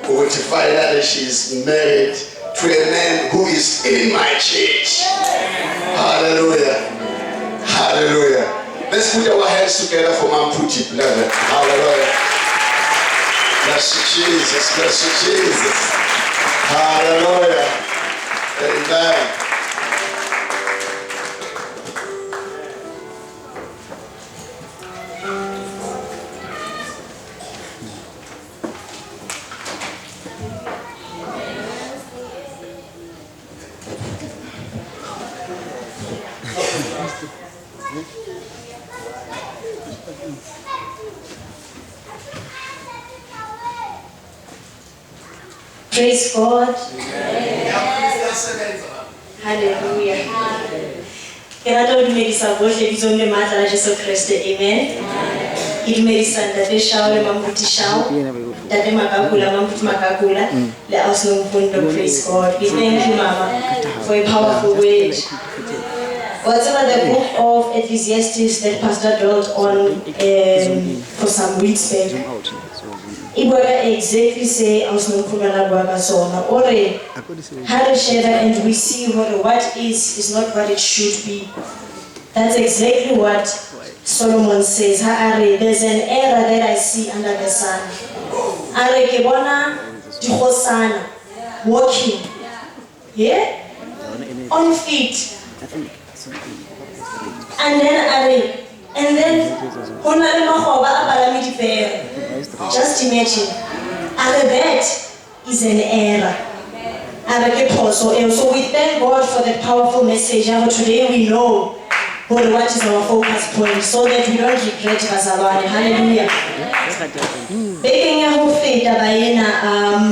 ukuthi finally she is married to a man who is in my church. Hallelujah. Hallelujah. Let's put our hands together for Mom Puti, beloved. Hallelujah. Bless you, Jesus. Bless you, Jesus. Hallelujah. Amen. Praise God. Hallelujah. Can I don't make some worship is only matter of Jesus Christ. Amen. It may stand that they shall Mambuti Shao, that they Makakula, Mambuti Makakula. Let us know praise God. We thank you, Mama, for a powerful word. Whatever the book of Ecclesiastes that Pastor dwelt on for some weeks back, it will exactly say, I was not going to zona, or how to share that, and we see what is not what it should be. That's exactly what Solomon says. There's an error that I see under the sun. Walking, yeah, on feet. And then just imagine, that is an error. So we thank God for the powerful message. Today we know what is our focus point, so that we don't regret Bazalwane. Hallelujah.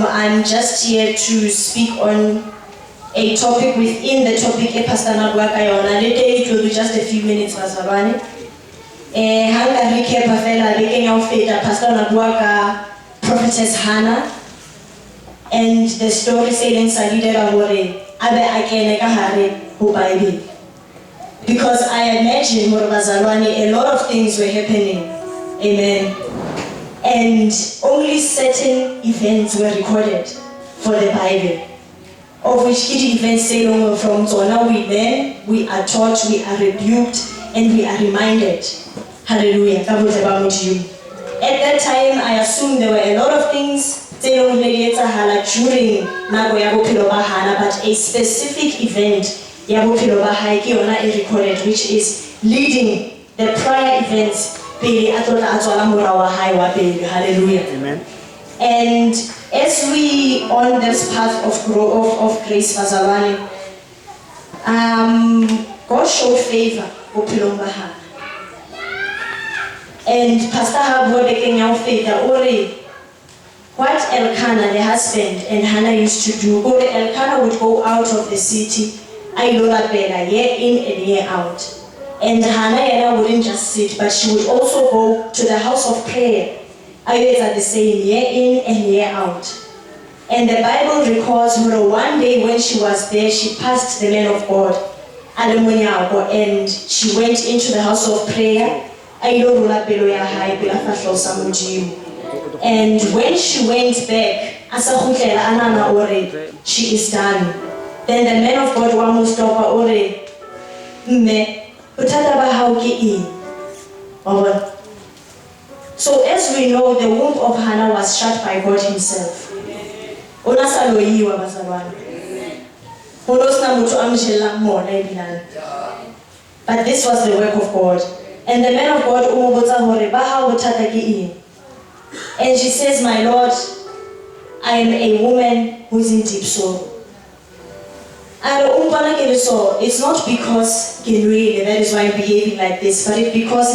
I'm just here to speak on a topic within the topic Pastor Nagwaka yona. It will be just a few minutes, Bazalwane. Hanga recap afela bekeng ya ufeta Pastor Nagwaka, Prophetess Hannah, and the story saying Salidera Hore abe akene ka hare ho Bible. Because I imagine Bazalwane, a lot of things were happening. Amen. And only certain events were recorded for the Bible, of which each event say long from. So now we learn, we are taught, we are rebuked, and we are reminded. Hallelujah. At that time, I assume there were a lot of things during Nago Bahana, but a specific event is recorded, which is leading the prior events. Hallelujah. Amen. And as we on this path of growth of grace, Bazalwane, God showed favor. And Pastor Habo became our favor. What Elkanah, the husband, and Hannah used to do, Elkanah would go out of the city, year in and year out. And Hannah wouldn't just sit, but she would also go to the house of prayer. At the same year in and year out. And the Bible records one day when she was there, she passed the man of God, and she went into the house of prayer. And when she went back, she is done. Then the man of God was stop So as we know, the womb of Hannah was shut by God himself. But this was the work of God. And the man of God, and she says, my Lord, I am a woman who is in deep sorrow. It's not because that is why I'm behaving like this, but it's because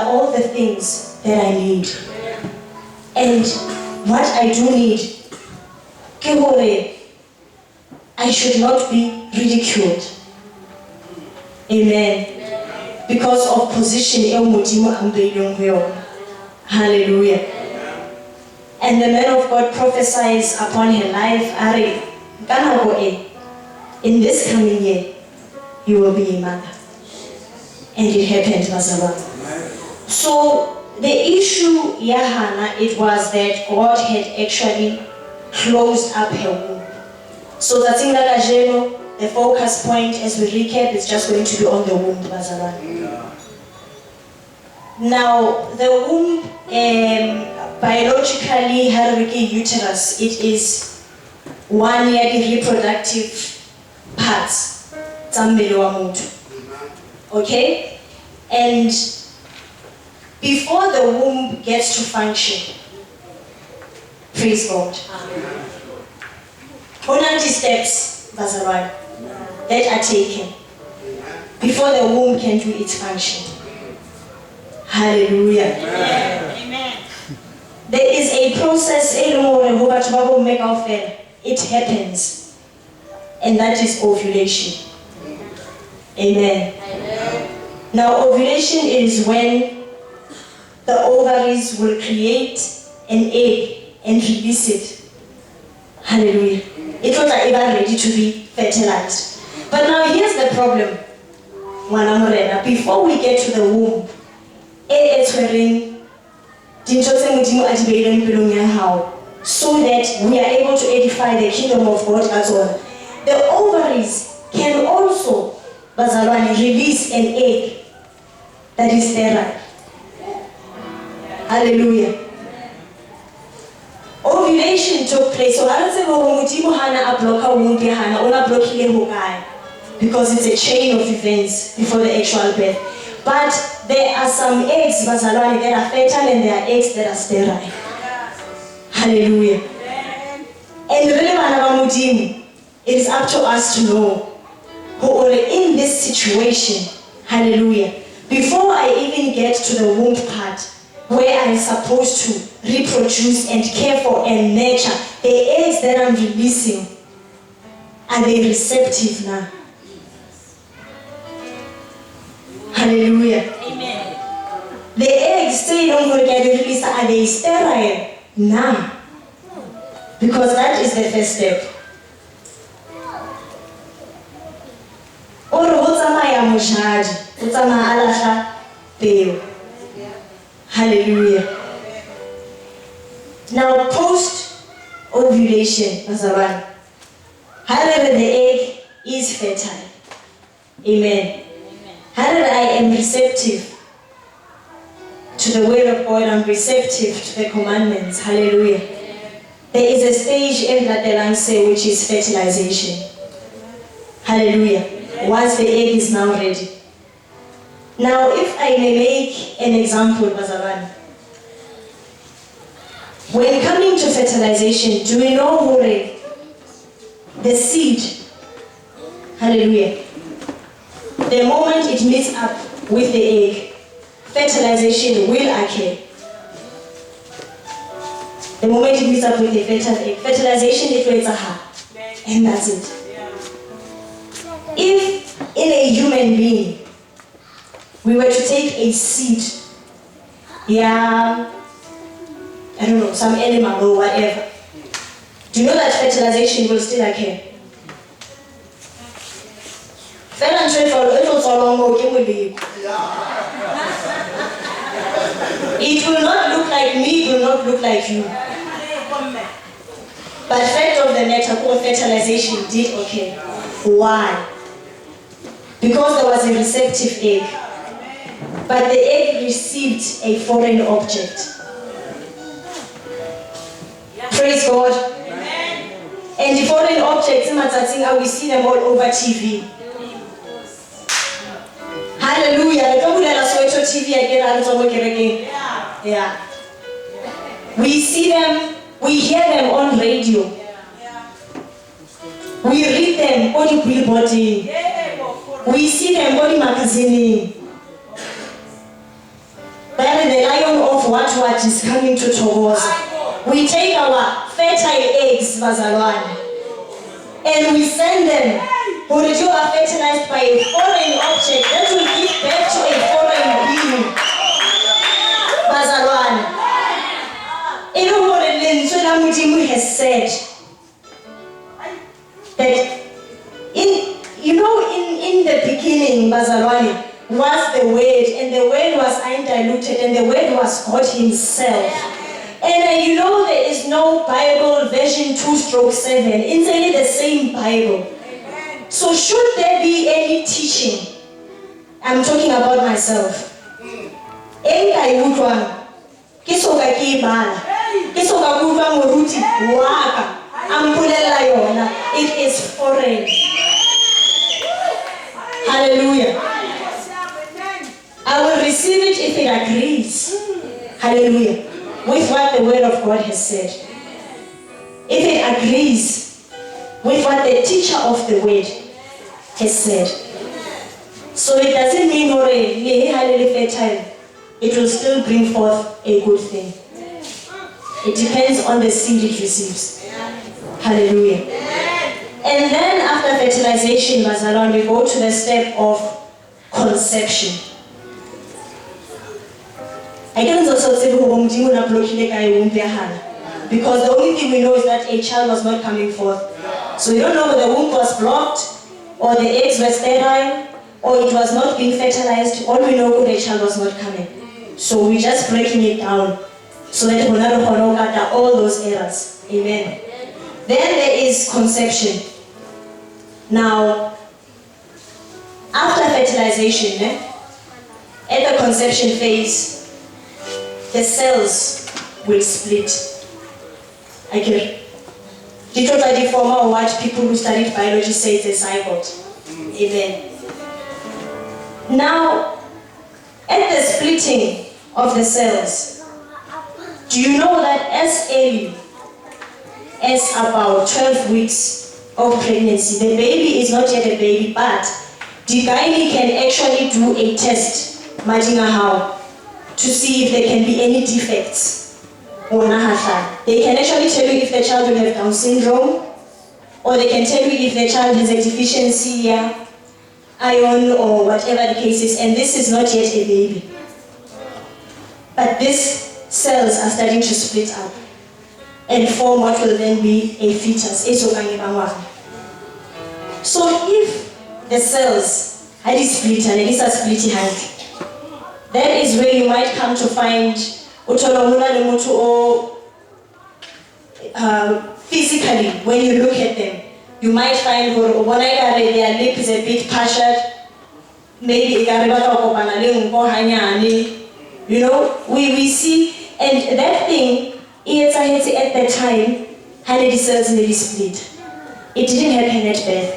all the things that I need. And what I do need, I should not be ridiculed. Amen. Because of position. Hallelujah. And the man of God prophesies upon her life, in this coming year, you will be a mother. And it happened, Mazawa. So The issue, Hannah, it was that God had actually closed up her womb. So that's in the focus point as we recap is just going to be on the womb, bazalwane. Now, the womb, biologically, uterus, it is one year the reproductive parts. Okay? And before the womb gets to function, praise God. Amen. Steps, bazalwane, that are taken before the womb can do its function. Hallelujah. Amen. There is a process, it happens, and that is ovulation. Amen. Now, ovulation is when the ovaries will create an egg and release it. Hallelujah. It was not even ready to be fertilized. But now here's the problem. Before we get to the womb, it's wearing so that we are able to edify the kingdom of God as well. The ovaries can also, bazalwane, release an egg that is sterile. Hallelujah. Ovulation took place. So I don't say because it's a chain of events before the actual birth. But there are some eggs, bazalwane, that are fertile and there are eggs that are sterile. Hallelujah. And really, it is up to us to know who are in this situation. Hallelujah. Before I even get to the womb part, where I'm supposed to reproduce and care for and nurture, the eggs that I'm releasing, are they receptive now? Hallelujah. Amen. The eggs say don't go get released, are they sterile? Now. Because that is the first step. Hallelujah. Now, post-ovulation, however the egg is fertile. Amen. However, I am receptive to the word of God, I'm receptive to the commandments. Hallelujah. There is a stage in that the land say which is fertilization. Hallelujah. Once the egg is now ready. Now, if I may make an example, bazalwane. When coming to fertilization, do we know the seed? Hallelujah. The moment it meets up with the egg, fertilization will occur. The moment it meets up with the fertile egg, fertilization it waits a heart. And that's it. If in a human being, we were to take a seed, I don't know, some animal or whatever, do you know that fertilization will still occur? It will not look like me, it will not look like you. But fact of the matter, fertilization did occur. Why? Because there was a receptive egg. But the egg received a foreign object. Praise God. Amen. And the foreign objects, we see them all over TV. Hallelujah. Yeah. We see them, we hear them on radio. We read them on the billboard. We see them on the magazine. But the lion of what is coming to Togoza. We take our fertile eggs, bazalwane, and we send them who are fertilized by a foreign object that will give birth to a foreign being. Bazalwane. Mudimu has said that in the beginning, bazalwane, was the word, and the word was undiluted, and the word was God himself. And you know there is no Bible version 2/7. It's only the same Bible. So should there be any teaching, I'm talking about myself. It is foreign. Hallelujah. I will receive it if it agrees. Hallelujah. With what the word of God has said. If it agrees with what the teacher of the word has said. So it doesn't mean it will still bring forth a good thing. It depends on the seed it receives. Hallelujah. And then after fertilization, we go to the step of conception. I can't also say because the only thing we know is that a child was not coming forth. So we don't know whether the womb was blocked, or the eggs were sterile, or it was not being fertilized. All we know is the child was not coming. So we're just breaking it down so that we don't cut all those errors. Amen. Then there is conception. Now, after fertilization, at the conception phase, the cells will split. Okay. The totally former what people who studied biology say it's a zygote. Amen. Now, at the splitting of the cells, do you know that as early as about 12 weeks of pregnancy, the baby is not yet a baby, but the gynae can actually do a test, how, to see if there can be any defects. They can actually tell you if the child will have Down syndrome, or they can tell you if the child has a deficiency, iron, or whatever the case is, and this is not yet a baby. But these cells are starting to split up and form what will then be a fetus. So if the cells are split and it is a split hand, that is where you might come to find physically, when you look at them, you might find their lip is a bit puctured, maybe you know, we see, and that thing, at that time, the cells nearly split. It didn't happen at birth.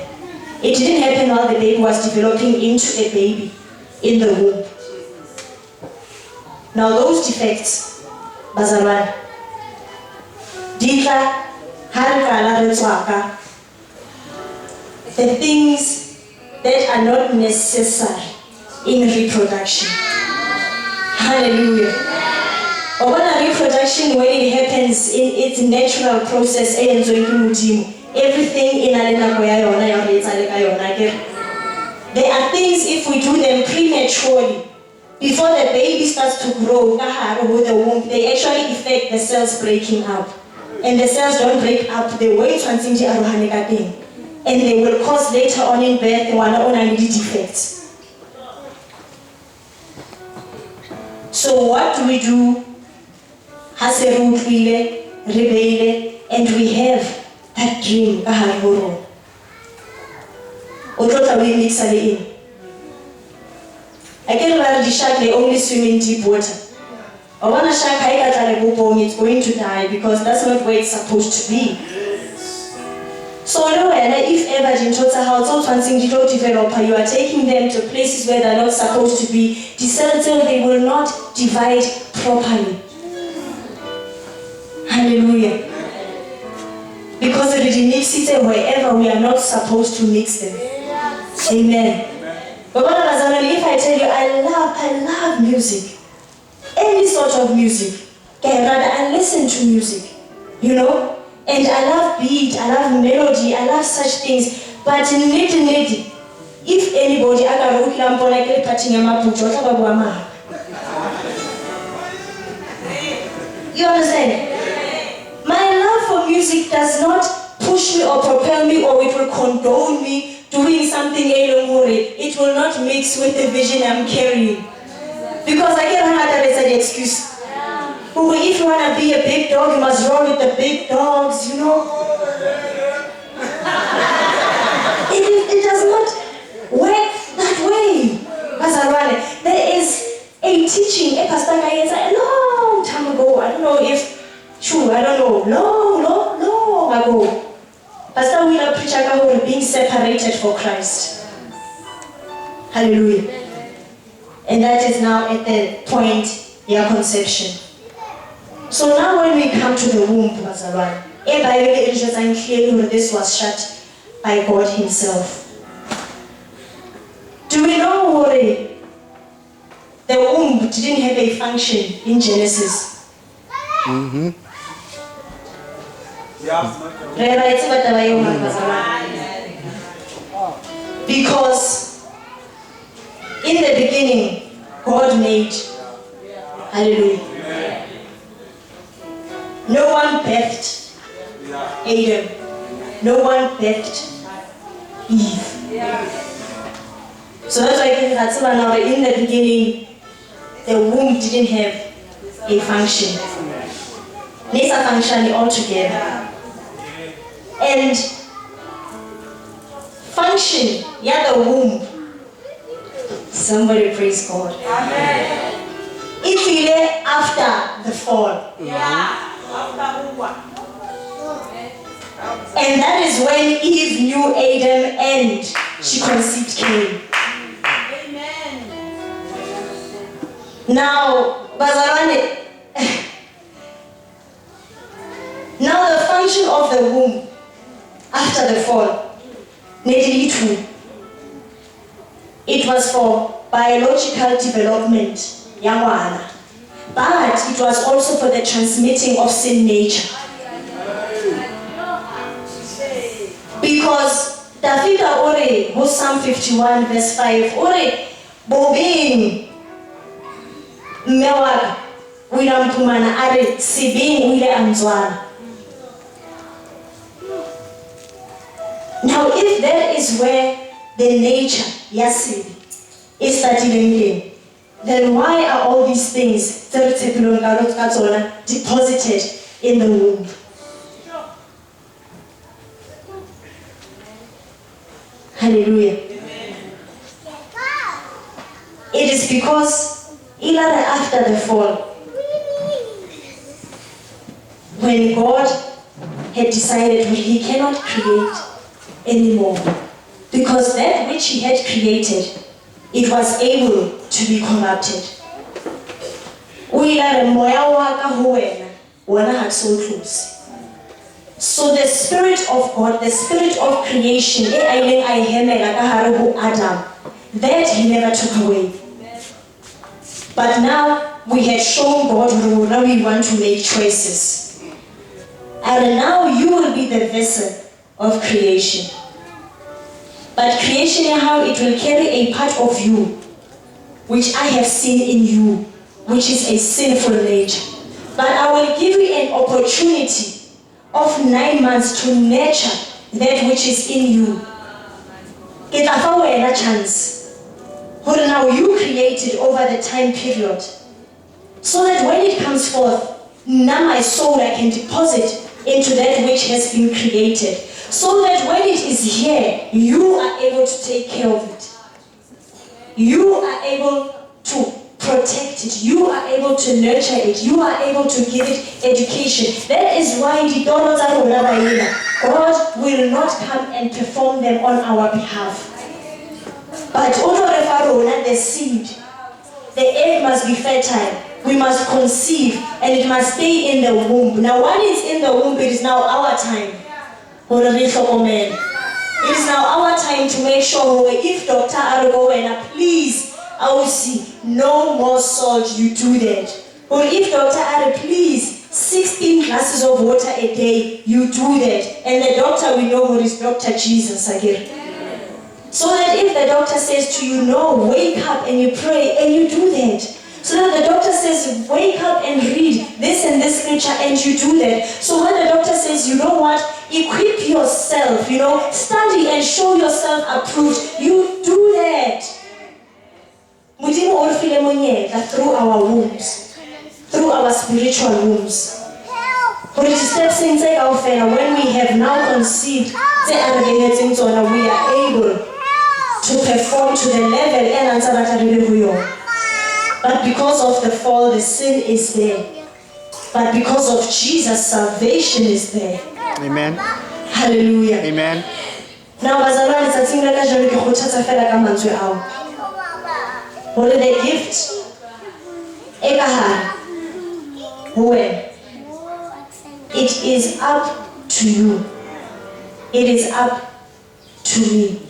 It didn't happen while the baby was developing into a baby in the womb. Now those defects, bazalwane, the things that are not necessary in reproduction. Hallelujah. But when reproduction, when it happens in its natural process, everything in there are things, if we do them prematurely, before the baby starts to grow with the womb, they actually affect the cells breaking up. And the cells don't break up the way and they will cause later on in birth the defects. So what do we do? And we have that dream. I can learn the shark, they only swim in deep water. But when a shark it's going to die because that's not where it's supposed to be. So if ever in total how developer, you are taking them to places where they're not supposed to be, the cells they will not divide properly. Hallelujah. Because the needs wherever we are not supposed to mix them. Amen. But if I tell you I love music, any sort of music, I listen to music, you know, and I love beat, I love melody, I love such things, but if anybody you understand? My love for music does not push me or propel me, or it will condone me doing something. It will not mix with the vision I'm carrying. Because I get an excuse. But if you want to be a big dog, you must roll with the big dogs, you know. It does not work that way. There is a teaching, a pastor guy a long time ago. I don't know if true, I don't know. Long ago. Pastor Wheeler preached about being separated for Christ. Hallelujah. And that is now at the point of conception. So now when we come to the womb, Bible is just clearly this was shut by God Himself. Do we know what the womb didn't have a function in Genesis? Mm-hmm. Because in the beginning, God made. Hallelujah. No one birthed Adam. No one birthed Eve. So that's why in the beginning, the womb didn't have a function. Needs a function altogether. And function, the womb. Somebody praise God. Amen. It's after the fall. And that is when Eve knew Adam and she conceived Cain. Amen. Now, now the function of the womb after the fall, it was for biological development, but it was also for the transmitting of sin nature. Because Tafika ore, Psalm 51 verse 5, ore, bobing, mewag, wilam pumana are, sibing wile amzwana. Now if that is where the nature, yasin, is starting, then why are all these things deposited in the womb? Hallelujah. It is because after the fall, when God had decided He cannot create anymore, because that which He had created, it was able to be corrupted. So the Spirit of God, the Spirit of creation, Adam, that He never took away. But now we had shown God that we want to make choices. And now you will be the vessel of creation. But creation, how it will carry a part of you, which I have seen in you, which is a sinful nature. But I will give you an opportunity of 9 months to nurture that which is in you. Get a chance. Now you created over the time period. So that when it comes forth, now my soul I can deposit into that which has been created. So that when it is here, you are able to take care of it. You are able to protect it. You are able to nurture it. You are able to give it education. That is why the God will not come and perform them on our behalf. But the seed, the egg must be fertile. We must conceive and it must stay in the womb. Now what is in the womb, it is now our time. It is now our time to make sure if Dr. Arugowena, please, I will see no more salt, you do that. Or if Dr. Ara, please, 16 glasses of water a day, you do that. And the doctor, we know who is Dr. Jesus again. So that if the doctor says to you, no, wake up and you pray and you do that. So that the doctor says, wake up and read this and this scripture and you do that. So when the doctor says, you know what, equip yourself, study and show yourself approved, you do that. Modimo o re file monyetla through our wombs, through our spiritual wombs. For the steps in when we have now conceived, we are able to perform to the level and answer. But because of the fall, the sin is there. But because of Jesus, salvation is there. Amen. Hallelujah. Amen. Now, bazalwane tsatsing la kajeno ke kgothatsa fela ka mantswe ao. Hore the gift e ka hare ho wena. It is up to you. It is up to me.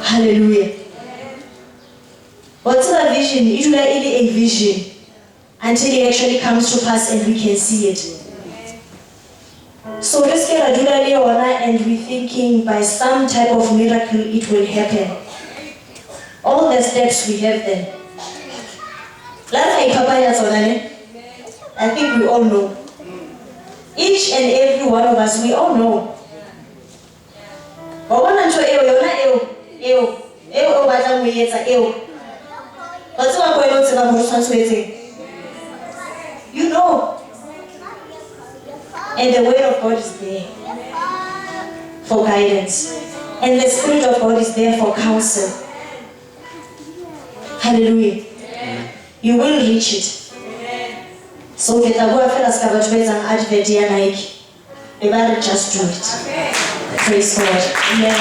Hallelujah. What's the vision? It will be a vision until it actually comes to pass and we can see it. So let's get a and we're thinking by some type of miracle it will happen. All the steps we have then. I think we all know. Each and every one of us, we all know. You know. And the word of God is there for guidance. And the Spirit of God is there for counsel. Hallelujah. You will reach it. So get a word for us and advert Nike. You better just do it. Praise God. Amen.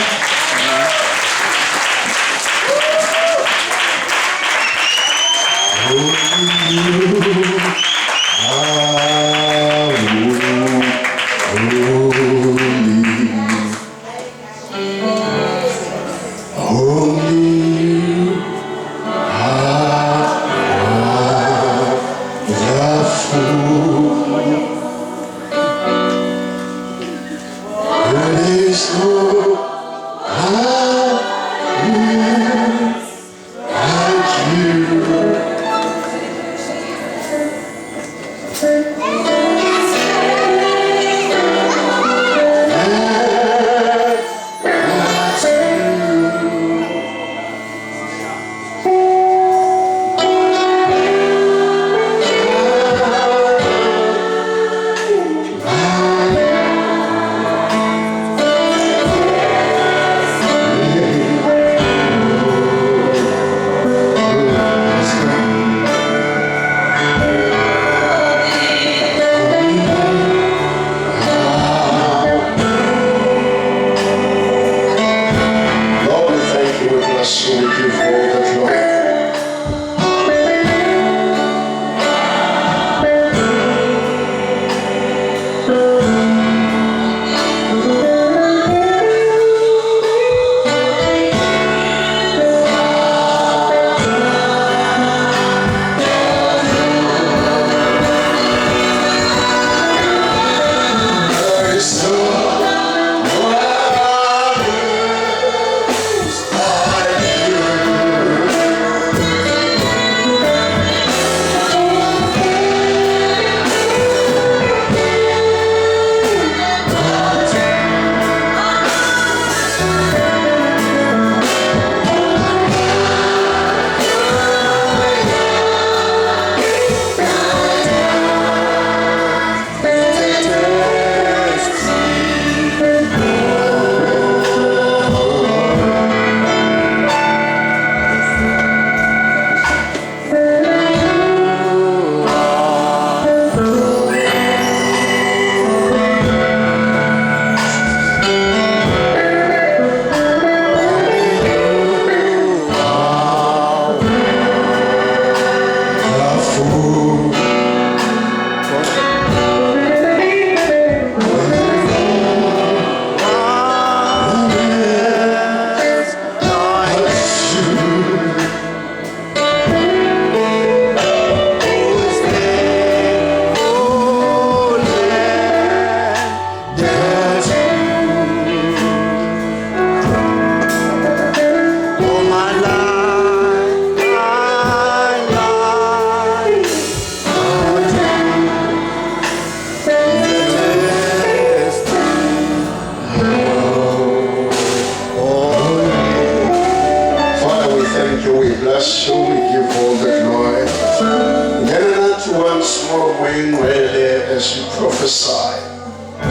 once more as you prophesy.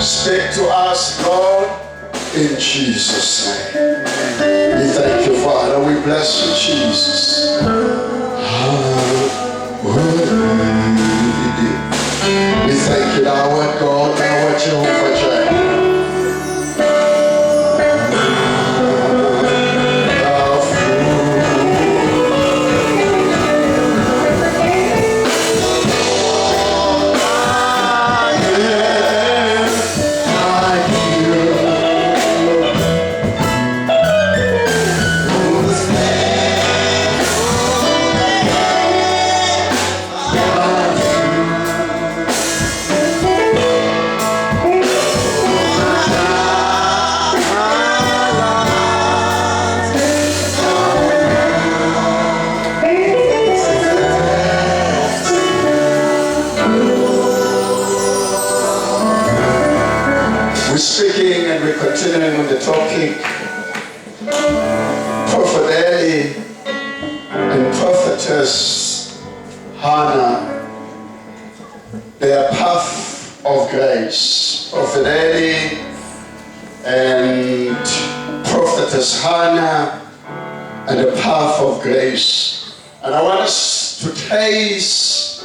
Speak to us, Lord, in Jesus' name. We thank you, Father. We bless you, Jesus. We thank you, our God, our Jehovah Jireh. Continuing on the topic, Prophet Eli and Prophetess Hannah, their path of grace. Prophet Eli and Prophetess Hannah and the path of grace. And I want us to trace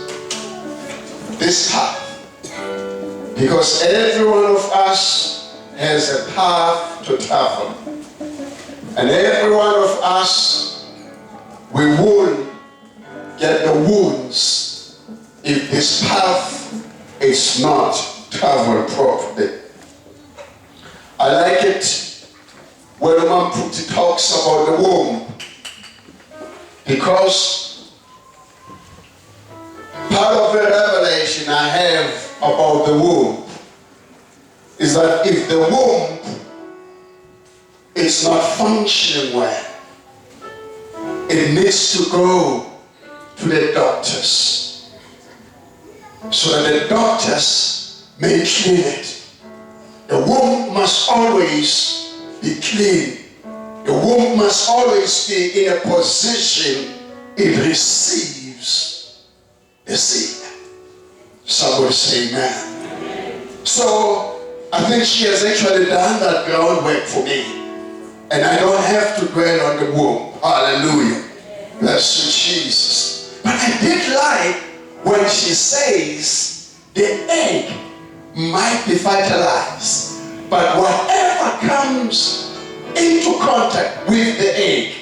this path, because every one of us has a path to travel. And every one of us, we will get the wounds if this path is not traveled properly. I like it when Mamputi talks about the womb, because part of the revelation I have about the womb is that if the womb is not functioning well, it needs to go to the doctors so that the doctors may clean it. The womb must always be clean. The womb must always be in a position it receives the seed. Somebody say amen. So I think she has actually done that groundwork for me. And I don't have to dwell on the womb. Hallelujah. Bless you, Jesus. But I did like when she says the egg might be fertilized, but whatever comes into contact with the egg,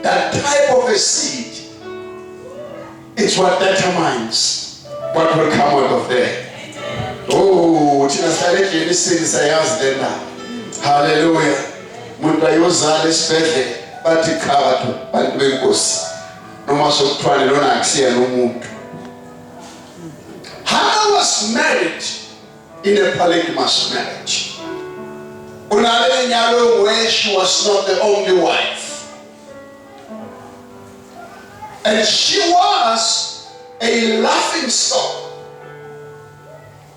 that type of a seed, it's what determines what will come out of there. Oh, hallelujah. Muntu ayozala esibhedlela bathi khabathu bantu benkosi noma sokuthwalelona akusiya nomuntu. Hannah was married in a polygamous marriage. Unale nyalo where she was not the only wife. And she was a laughing stock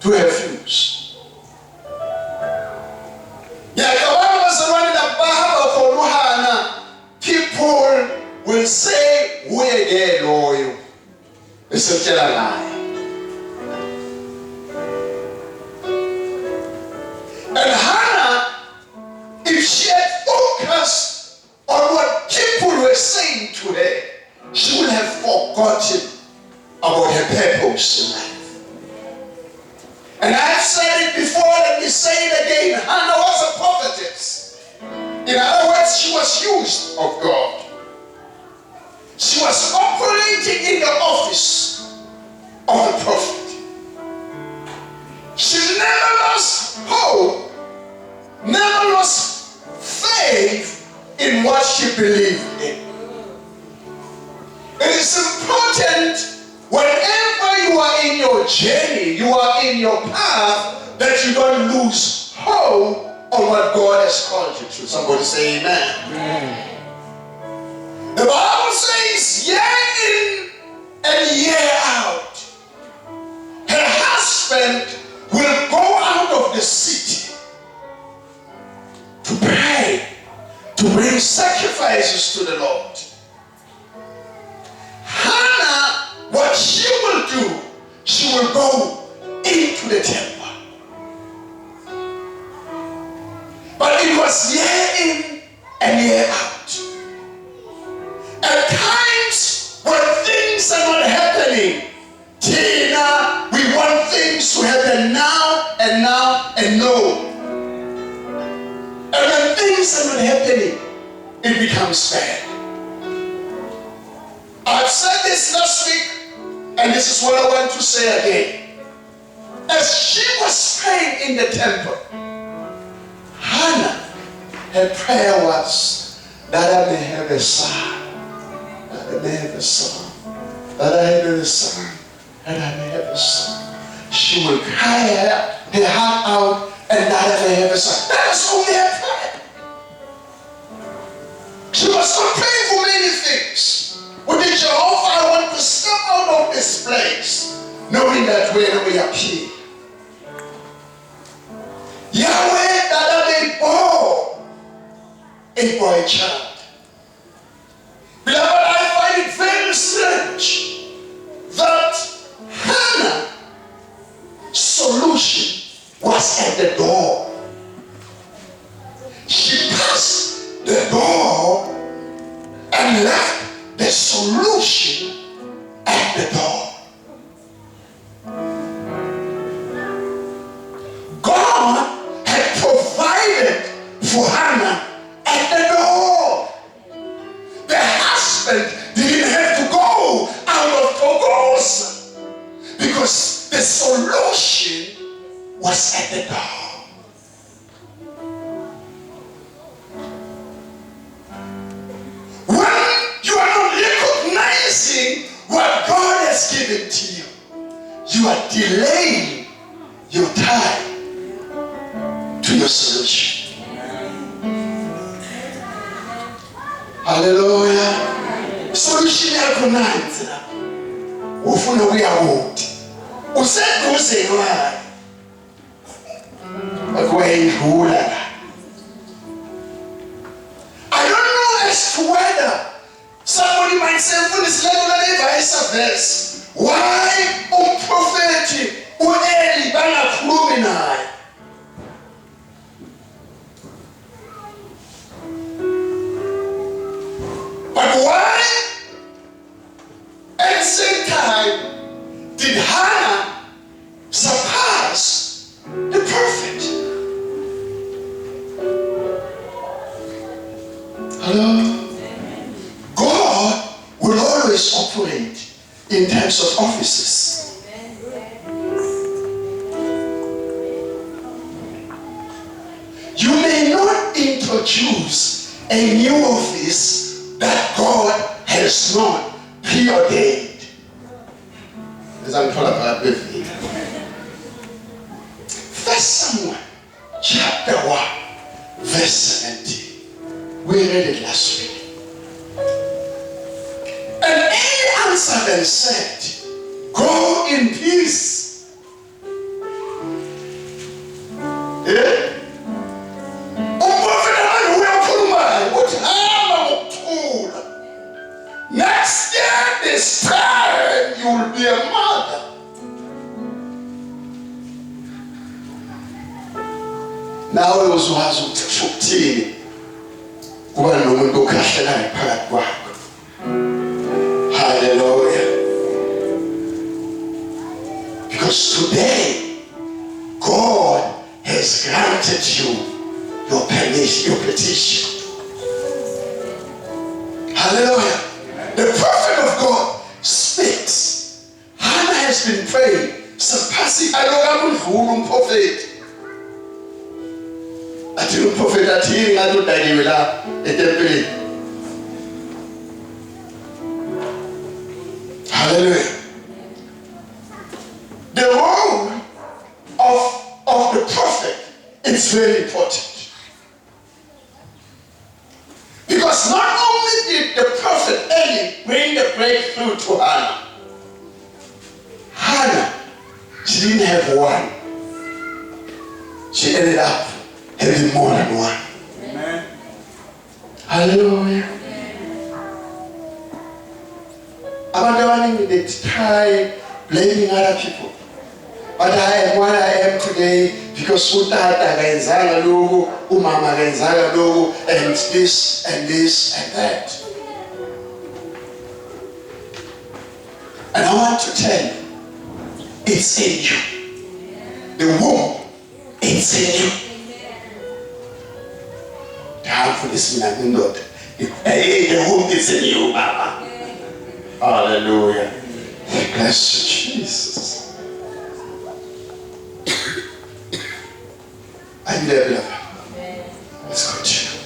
to her views. People will say, we're gay loyal. It's a lie. And Hannah, if she had focused on what people were saying to her, she would have forgotten about her purpose in life. And I've said it before, let me say it again. Hannah was a prophetess. In other words, she was used of God. She was operating in the office of a prophet. She never lost hope, never lost faith in what she believed in. It is important whenever you are in your journey, you are in your path, that you don't lose hope on what God has called you to. Somebody say amen. Amen. The Bible says year in and year out, her husband will go out of the city to pray, to bring sacrifices to the Lord. Hannah, what she will do, she into the temple. But it was year in and year out. At times when things are not happening, Tina, we want things to happen now and now and no. And when things are not happening, it becomes bad. I've said this last week, and this is what I want to say again. As she was praying in the temple, Hannah, her prayer was that I may have a son, that I may have a son, that I have a son, that I may have a son. She will cry her heart out, and that I may have a son. That was only her prayer. She was not praying for many things. With the Jehovah, I want to step out of this place, knowing that when we appear, Yahweh, that I may born a boy child. Beloved, I find it very strange that Hannah's solution was at the door. She passed the door and left the solution at the door. God had provided for Hannah at the door. The husband didn't have to go out of Togosa because the solution was at the door. What God has given to you, you are delaying your time to your solution. Hallelujah. Solution yako nanzi la ufuna uyawuthi useduze wayo akwendlula la. I don't know as to whether somebody might say, verse. Why prophetic ueli bangakhulumi naye? But why at the same time did Hannah surpass the prophet? Hello? God will always operate in terms of offices. You may not introduce a new office that God has not preordained. As I'm talking about with me. First Samuel chapter 1 verse 17. We read it last week. And Eli answered and said, go in peace. Next year, this time, you will be a mother. Now it was to hallelujah. Because today, God has granted you your permission, your petition. Hallelujah. The prophet of God speaks. Hannah has been praying, surpassing prophet. Until prophet ati ngadu dagewela etempele. Hallelujah. The role of the prophet is very important. Because not only did the prophet Eli bring the breakthrough to Hannah, she didn't have one. She ended up having more than one. Amen. Hallelujah. Abantu abaningi they try blaming other people. But I am what I am today because utata akayenzanga lokhu, umama akayenzanga lokhu, and this and this and that. And I want to tell you, it's in you. The womb, it's in you. Time for this man, Lord. The womb is in you, Mama. Hallelujah. Bless you, Jesus. Are you there, beloved? Let's continue.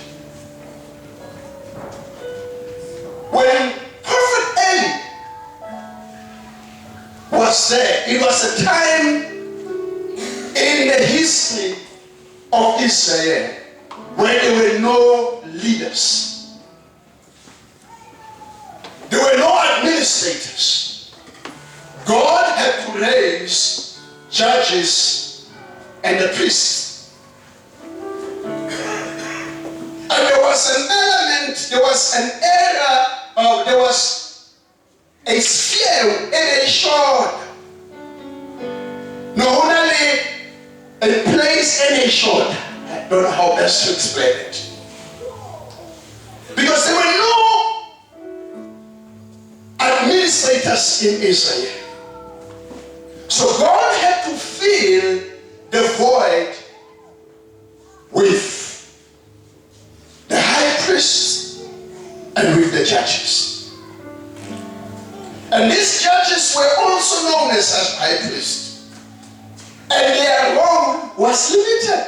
When Prophet Eli was there, it was a time in the history of Israel where there were no leaders. There were no administrators. God had to raise judges and the priests. And there was an element, there was an era, there was a sphere in a short. No, only a place in a short. I don't know how best to explain it. Because there were no administrators in Israel. So God had to fill the void with the high priests and with the judges. And these judges were also known as high priests. And their role was limited.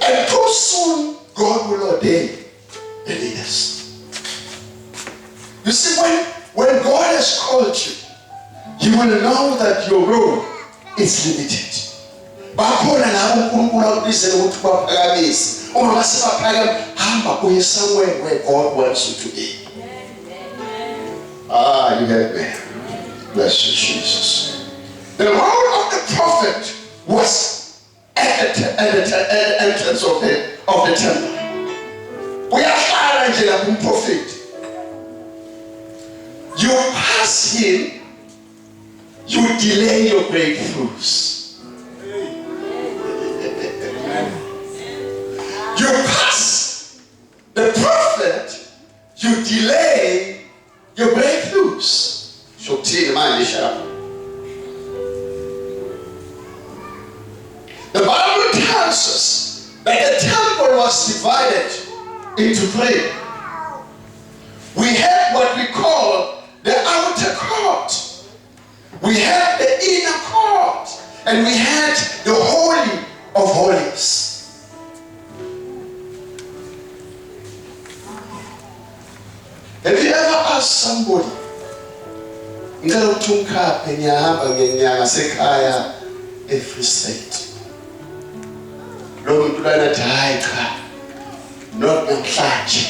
And too soon, God will ordain the leaders. You see, when God has called you, you will know that your role is limited. Bakhona labo uNkulunkulu akubizela ukuthi baphakamisa. Uma basibaphakama, hamba kuye somewhere where God wants you to be. You have me. Bless you, Jesus. The role of the prophet was at the entrance of the temple. We are nje lapho umprofeti. You pass him, you delay your breakthroughs. You pass the prophet, you delay your breakthroughs. So the Bible tells us that the temple was divided into three. We had what we call the outer court. We had the inner court. And we had the Holy of Holies. Have you ever asked somebody, ngicela ukuthi ungikhaphe ngiyahamba ngenyanga sekhaya Free State? Lo muntu lana athi hayi cha, not namhlanje.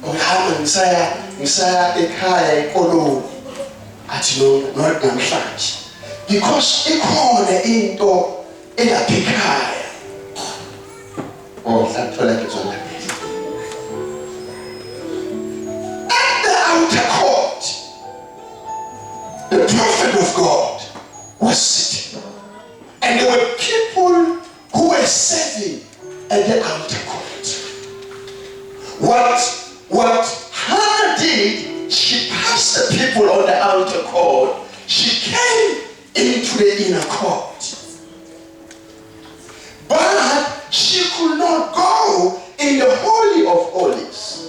Uhamba ngisaya ekhaya ekoloni. Athi no, not namhlanje. Because ikhona into elapha ekhaya. Sathola ke zona. Outer court, the prophet of God was sitting, and there were people who were serving at the outer court. What Hannah did, she passed the people on the outer court. She came into the inner court, but she could not go in the Holy of Holies.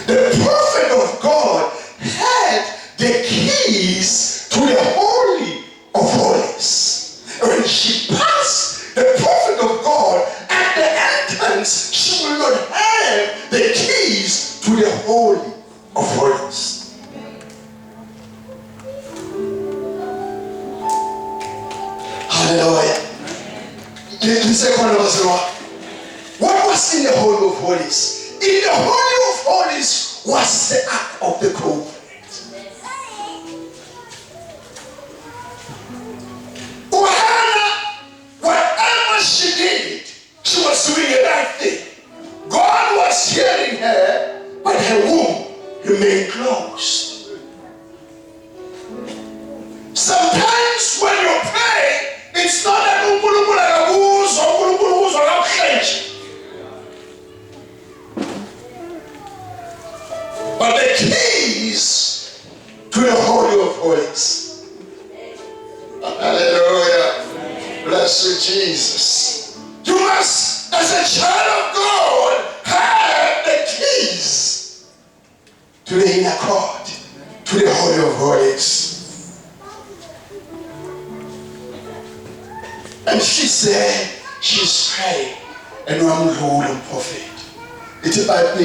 The prophet of God had the keys to the Holy of Holies. When she passed the prophet of God at the entrance, she will not have the keys to the Holy of Holies. Hallelujah. What was in the Holy of Holies? In the Holy of Holies was the Ark of the Covenant. Whatever she did, she was doing the right thing. God was hearing her, but her womb remain closed. Sometimes when you pray, it's not that uNkulunkulu akakuzwa, uNkulunkulu uzwa kabuhlungu. But the keys to the Holy of Holies. Hallelujah. Bless you, Jesus. You must, as a child of God, have the keys to the inner court, to the Holy of Holies. And she said, she's praying, and I'm Lord and prophet. It's about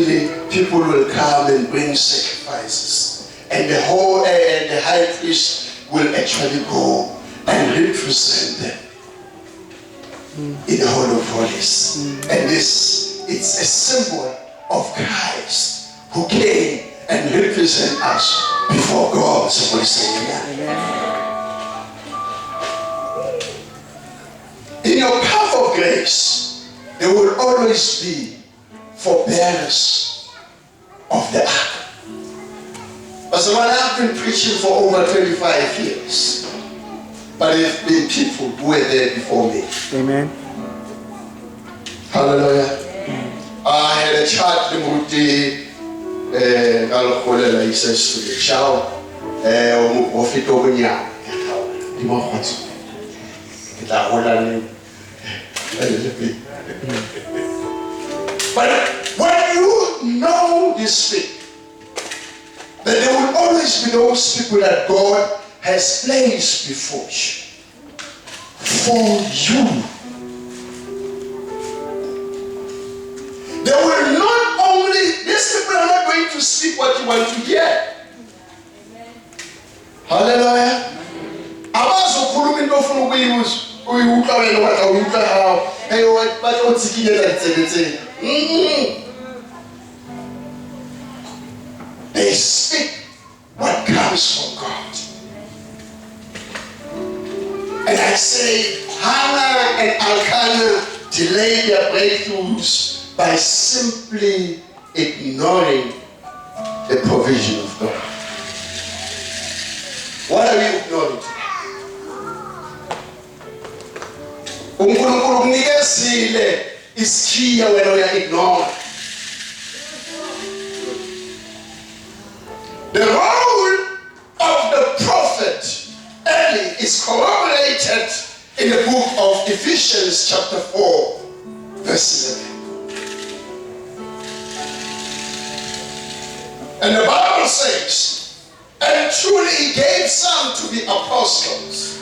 people will come and bring sacrifices, and the high priest will actually go and represent them in the Holy of Holies. And this, it's a symbol of Christ who came and represent us before God. Somebody say amen. In your path of grace, there will always be forbearers of the ark. But I've been preaching for over 25 years. But there have been people who were there before me. Amen. Hallelujah. I had a child he says to me, Shao, but when you know this thing, that there will always be those people that God has placed before you, for you. They will not only, these people are not going to speak what you want to hear. Hallelujah. They speak what comes from God. And I say, Hannah and Elkanah delayed their breakthroughs by simply ignoring the provision of God. What are we ignoring today? uNkulunkulu unikezile isikhiya wena uya-ignore. The role of the prophet Eli is corroborated in the book of Ephesians chapter 4 verse 11. And the Bible says, and truly he gave some to be apostles,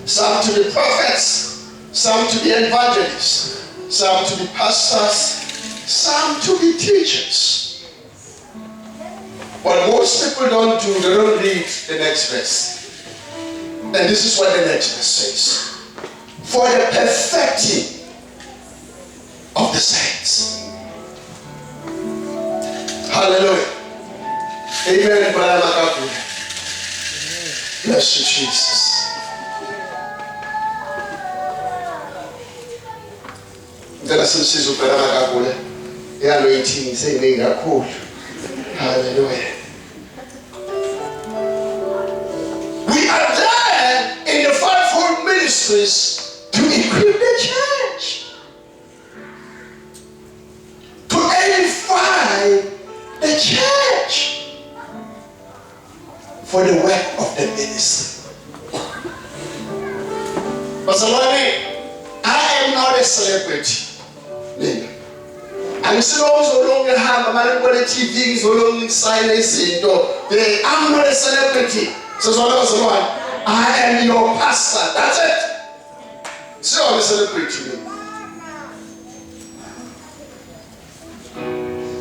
some to be prophets, some to be evangelists, some to be pastors, some to be teachers. What most people don't do, they don't read the next verse. And this is what the next verse says. For the perfecting of the saints. Hallelujah. Amen. Bless you, Jesus. Hallelujah. We are there in the fivefold ministries to equip the church, to edify the church for the work of the ministry. But I am not a celebrity. I'm still also long and have a man with TV, so long silence. I'm not a celebrity. So I am your pastor. That's it. So I'm a celebrity.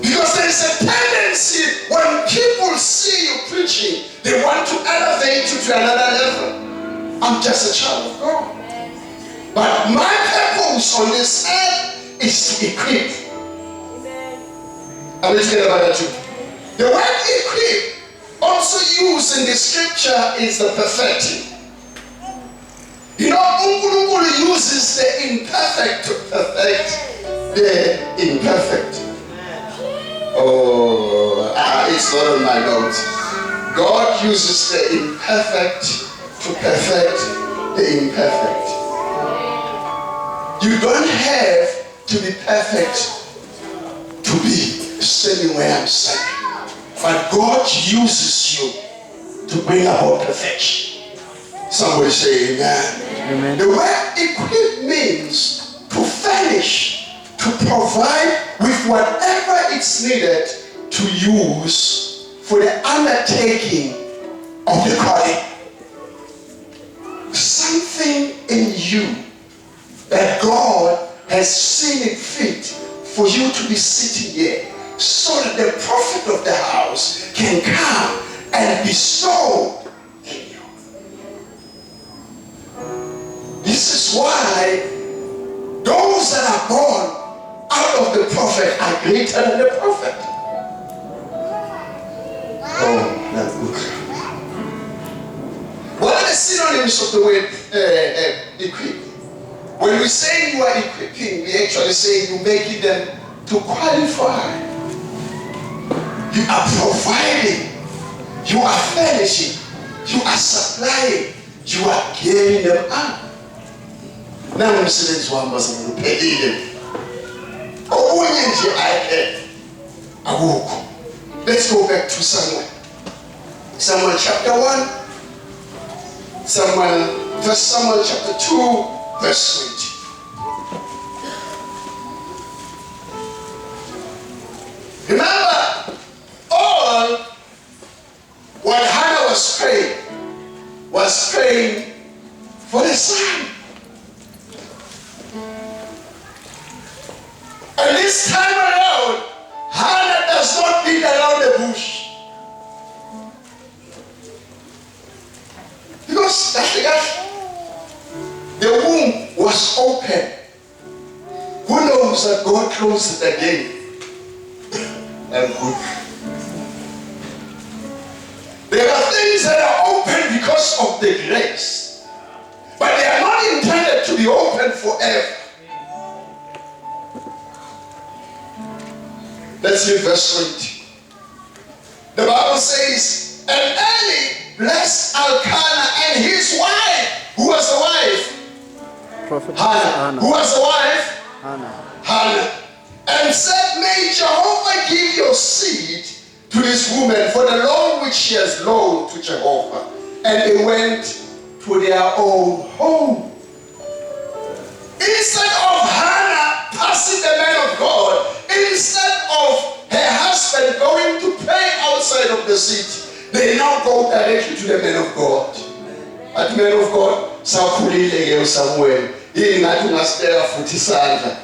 Because there is a tendency when people see you preaching, they want to elevate you to another level. I'm just a child of God. But my purpose on this earth is to equip. I'm going to get about that too. The word equip, also used in the scripture, is the perfecting. You know, uNkulunkulu uses the imperfect to perfect the imperfect. It's not on my notes. God uses the imperfect to perfect the imperfect. You don't have to be perfect to be standing where I'm standing. But God uses you to bring about perfection. Somebody say amen. Amen. The word equip means to furnish, to provide with whatever it's needed to use for the undertaking of the calling. Something in you that God has seen it fit for you to be sitting here, so that the prophet of the house can come and bestow in you. This is why those that are born out of the prophet are greater than the prophet. Oh, that's good. What are the synonyms of the word equip? When we say you are equipping, we actually say you making them to qualify. You are providing. You are furnishing. You are supplying. You are gearing them up. Now I'm saying to one person, pay them. Oh, let's go back to Samuel. Samuel chapter 1. First Samuel chapter 2, verse 20. Remember, all what Hannah was praying for the son. And this time around, Hannah does not beat around the bush. Because the womb was open. Who knows that God closed it again? And good. There are things that are open because of the grace, but they are not intended to be open forever. Let's read verse 20. The Bible says, and Eli blessed Elkanah and his wife. Who was the wife? Prophet Hannah. Who was the wife? Hannah. And said, may Jehovah give your seed to this woman for the loan which she has loaned to Jehovah. And they went to their own home. Instead of Hannah passing the man of God, instead of her husband going to pray outside of the city, they now go directly to the man of God. At man of God, Sakulile Samuel, he not must stare for Tisandra.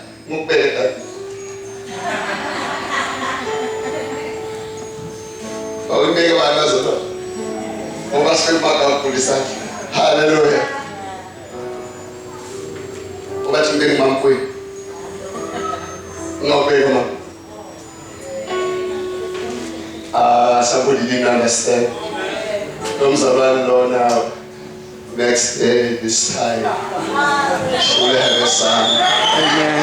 Oh, we make a hallelujah. What you make, Mom? No, baby, Mom. Somebody didn't understand. Comes around now. Next day, this time, she will have a son. Amen.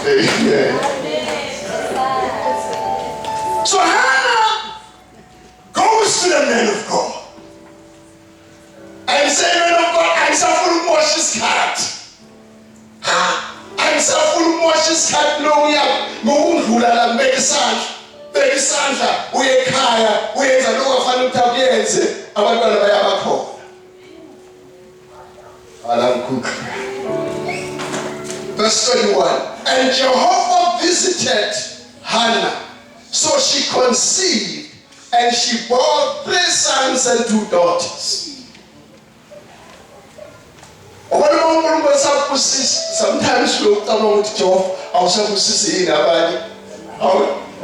Amen. So Hannah goes to the man of God and says, man of God, I'm so full of Moshe's cat. I'm so full of Moshe's cat. No, we have Mohula, make a son. Baby Sandra, we are Kaya, we are no fan of Tabiense. I'm going to buy a call. Verse 21. And Jehovah visited Hannah, so she conceived, and she bore 3 sons and 2 daughters. Sometimes we look down to Jehovah, I was able to see in our body.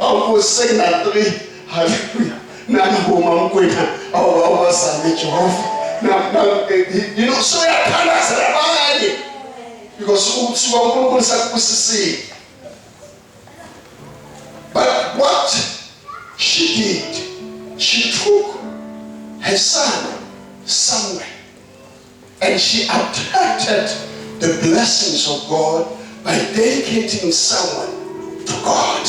I was saying that 3, hallelujah. Now, you know, so I can't because but what she did, she took her son Samuel and she attracted the blessings of God by dedicating someone to God.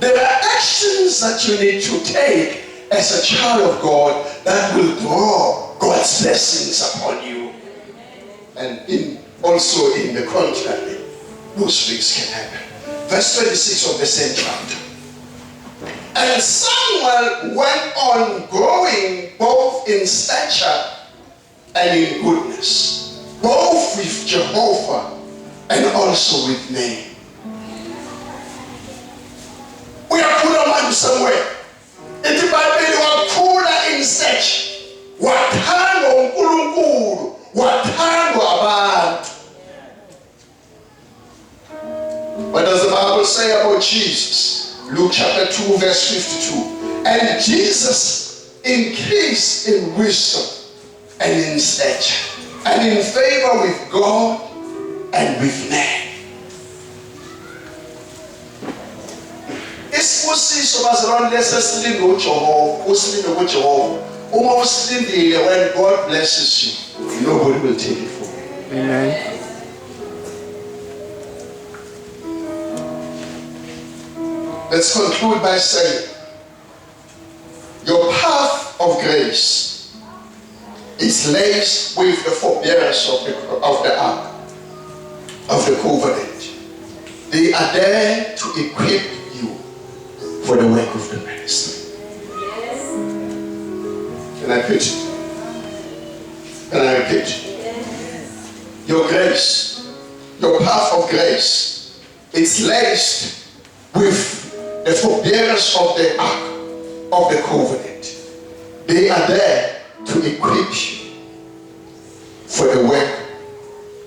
There are actions that you need to take as a child of God that will draw God's blessings upon you. And also in the contrary, those things can happen. Verse 26 of the same chapter. And Samuel went on growing both in stature and in goodness, both with Jehovah and also with men. We are put a man somewhere. It's about being wakhula in stature. Wathandwa uNkulunkulu, wathandwa abantu. What does the Bible say about Jesus? Luke chapter 2 verse 52. And Jesus increased in wisdom and in stature and in favor with God and with men. Isibusiso bazalwane lesesilinde uJehova, usilinde kuJehova. Uma usilindile, when God blesses you, nobody will take it from you. Amen. Let's conclude by saying, your path of grace is laced with the forbearance of the ark of the covenant. They are there to equip you for the work of the ministry. Yes. Can I repeat it? Can I repeat it? Yes. Your grace, your path of grace, is laced with the forbearance of the ark of the covenant. They are there to equip you for the work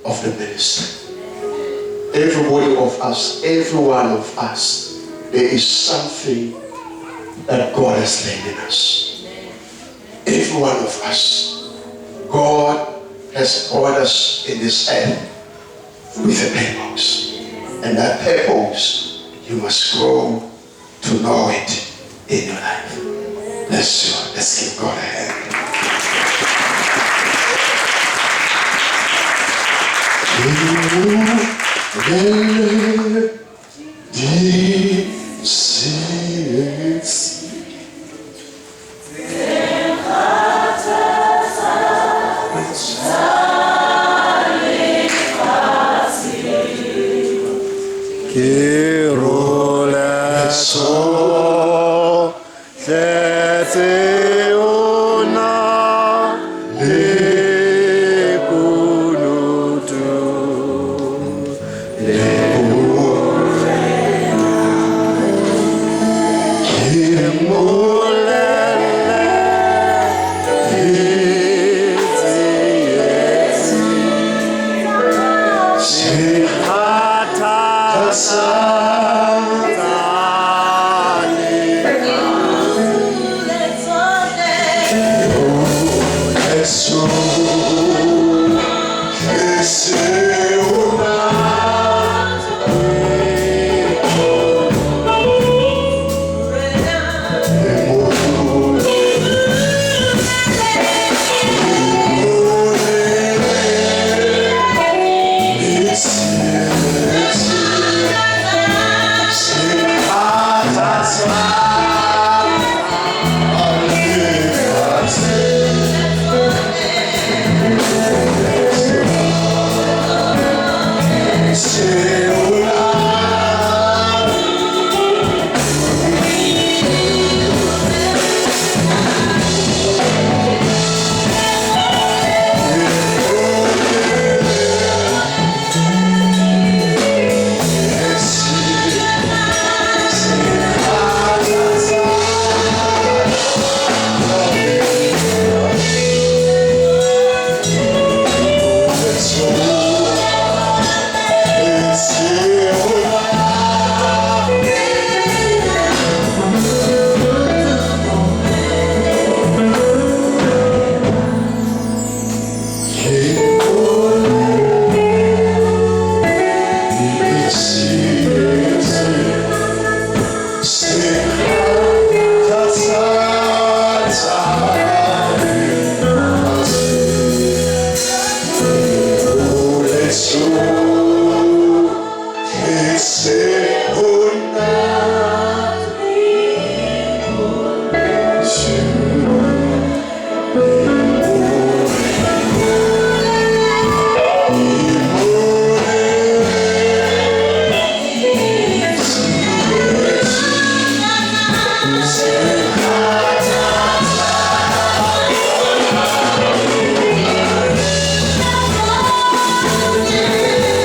of the ministry. Everybody of us, every one of us, there is something that God has laid in us. Every one of us, God has brought us in this earth with a purpose. And that purpose, you must grow to know it in your life. Let's give God a hand. Que rola